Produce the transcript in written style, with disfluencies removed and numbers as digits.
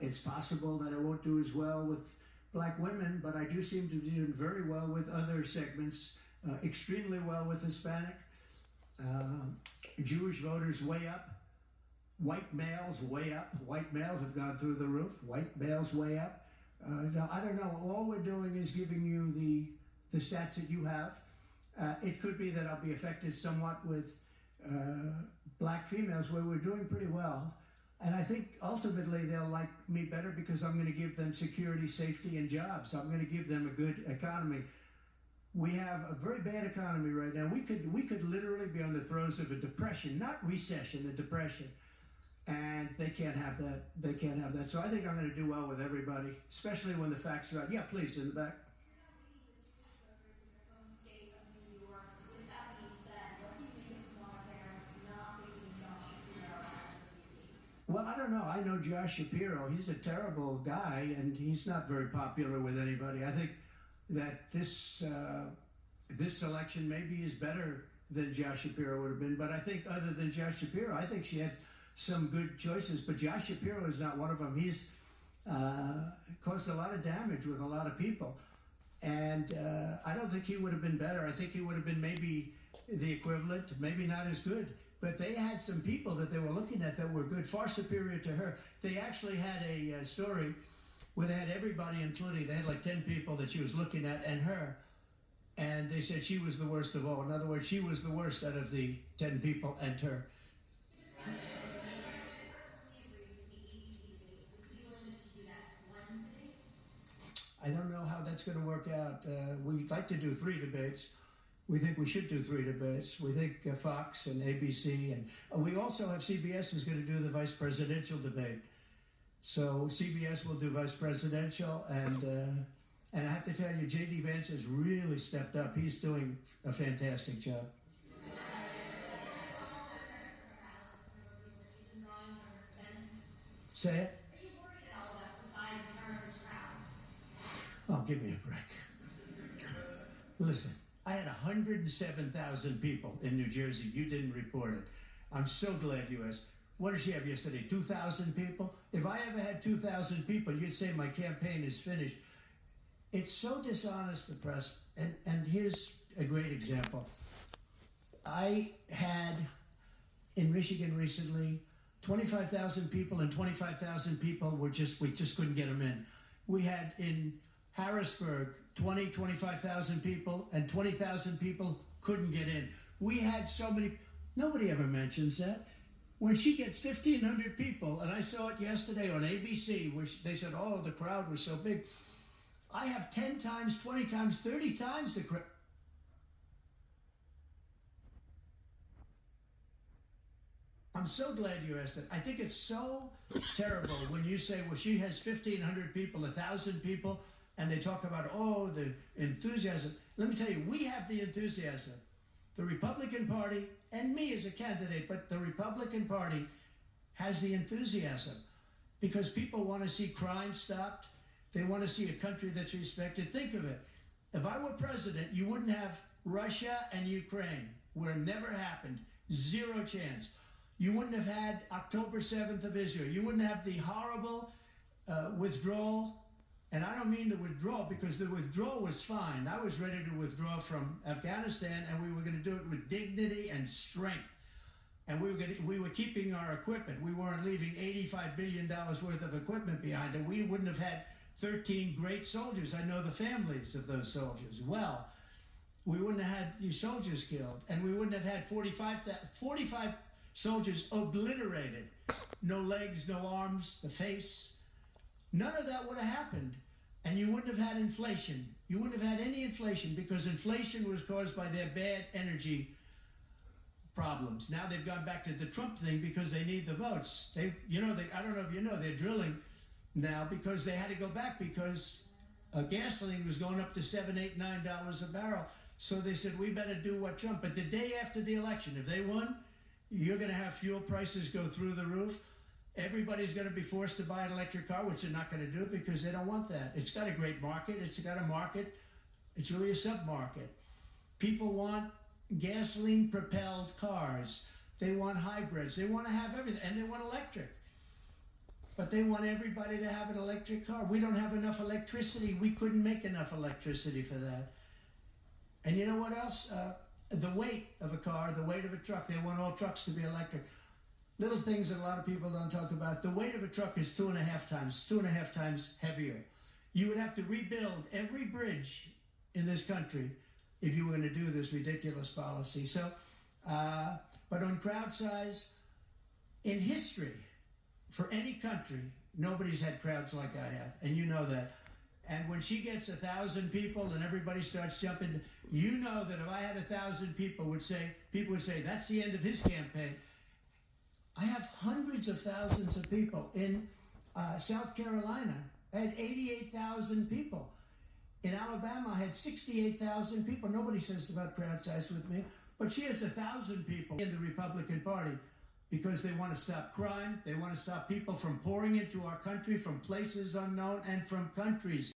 It's possible that I won't do as well with black women, but I do seem to be doing very well with other segments, extremely well with Hispanic. Uh, Jewish voters way up. White males way up. White males have gone through the roof. White males way up. I don't know. All we're doing is giving you the stats that you have. It could be that I'll be affected somewhat with black females, where we're doing pretty well. And I think ultimately they'll like me better because I'm going to give them security, safety, and jobs. I'm going to give them a good economy. We have a very bad economy right now. We could literally be on the throes of a depression, not recession, a depression. And they can't have that. They can't have that. So I think I'm going to do well with everybody, especially when the facts are out. Yeah, please, in the back. Well, I don't know. I know Josh Shapiro. He's a terrible guy, and he's not very popular with anybody. I think that this election maybe is better than Josh Shapiro would have been. But I think other than Josh Shapiro, I think she had some good choices. But Josh Shapiro is not one of them. He's caused a lot of damage with a lot of people. And I don't think he would have been better. I think he would have been maybe the equivalent, maybe not as good. But they had some people that they were looking at that were good, far superior to her. They actually had a story where they had everybody, including, they had like 10 people that she was looking at and her. And they said she was the worst of all. In other words, she was the worst out of the 10 people and her. I don't know how that's going to work out. We'd like to do 3 debates. We think we should do 3 debates. We think Fox and ABC, and we also have CBS is going to do the vice presidential debate. So CBS will do vice presidential, and I have to tell you, J.D. Vance has really stepped up. He's doing a fantastic job. Say it. Are you worried at all about the size of Harris's crowds? Oh, give me a break. Listen. I had 107,000 people in New Jersey. You didn't report it. I'm so glad you asked. What did she have yesterday? 2,000 people? If I ever had 2,000 people, you'd say my campaign is finished. It's so dishonest, the press. And here's a great example. I had in Michigan recently 25,000 people, and 25,000 people we just couldn't get them in. We had in Harrisburg, 25,000 people, and 20,000 people couldn't get in. We had so many, nobody ever mentions that. When she gets 1,500 people, and I saw it yesterday on ABC, which they said, oh, the crowd was so big. I have 10 times, 20 times, 30 times the crowd. I'm so glad you asked it. I think it's so terrible when you say, well, she has 1,500 people, 1,000 people, and they talk about, oh, the enthusiasm. Let me tell you, we have the enthusiasm. The Republican Party, and me as a candidate, but the Republican Party has the enthusiasm because people want to see crime stopped. They want to see a country that's respected. Think of it. If I were president, you wouldn't have Russia and Ukraine, where it never happened. 0 chance. You wouldn't have had October 7th of Israel. You wouldn't have the horrible withdrawal. And I don't mean the withdrawal, because the withdrawal was fine. I was ready to withdraw from Afghanistan, and we were going to do it with dignity and strength. And we were keeping our equipment. We weren't leaving $85 billion worth of equipment behind. And we wouldn't have had 13 great soldiers. I know the families of those soldiers well. We wouldn't have had these soldiers killed. And we wouldn't have had 45 soldiers obliterated. No legs, no arms, the face. None of that would have happened. And you wouldn't have had inflation. You wouldn't have had any inflation, because inflation was caused by their bad energy problems. Now they've gone back to the Trump thing because they need the votes. I don't know if you know, they're drilling now because they had to go back because gasoline was going up to $7, $8, $9 a barrel. So they said, we better do what Trump. But the day after the election, if they won, you're going to have fuel prices go through the roof. Everybody's going to be forced to buy an electric car, which they're not going to do because they don't want that. It's got a great market. It's got a market. It's really a sub-market. People want gasoline-propelled cars. They want hybrids. They want to have everything, and they want electric. but they want everybody to have an electric car. We don't have enough electricity. We couldn't make enough electricity for that. And you know what else? The weight of a car, the weight of a truck. They want all trucks to be electric. Little things that a lot of people don't talk about. The weight of a truck is 2.5 times heavier. You would have to rebuild every bridge in this country if you were going to do this ridiculous policy. So, but on crowd size, in history, for any country, nobody's had crowds like I have, and you know that. And when she gets 1,000 people and everybody starts jumping, you know that if I had 1,000 people would say, that's the end of his campaign. I have hundreds of thousands of people in South Carolina. I had 88,000 people. In Alabama, I had 68,000 people. Nobody says about crowd size with me, but she has 1,000 people in the Republican Party because they want to stop crime. They want to stop people from pouring into our country from places unknown and from countries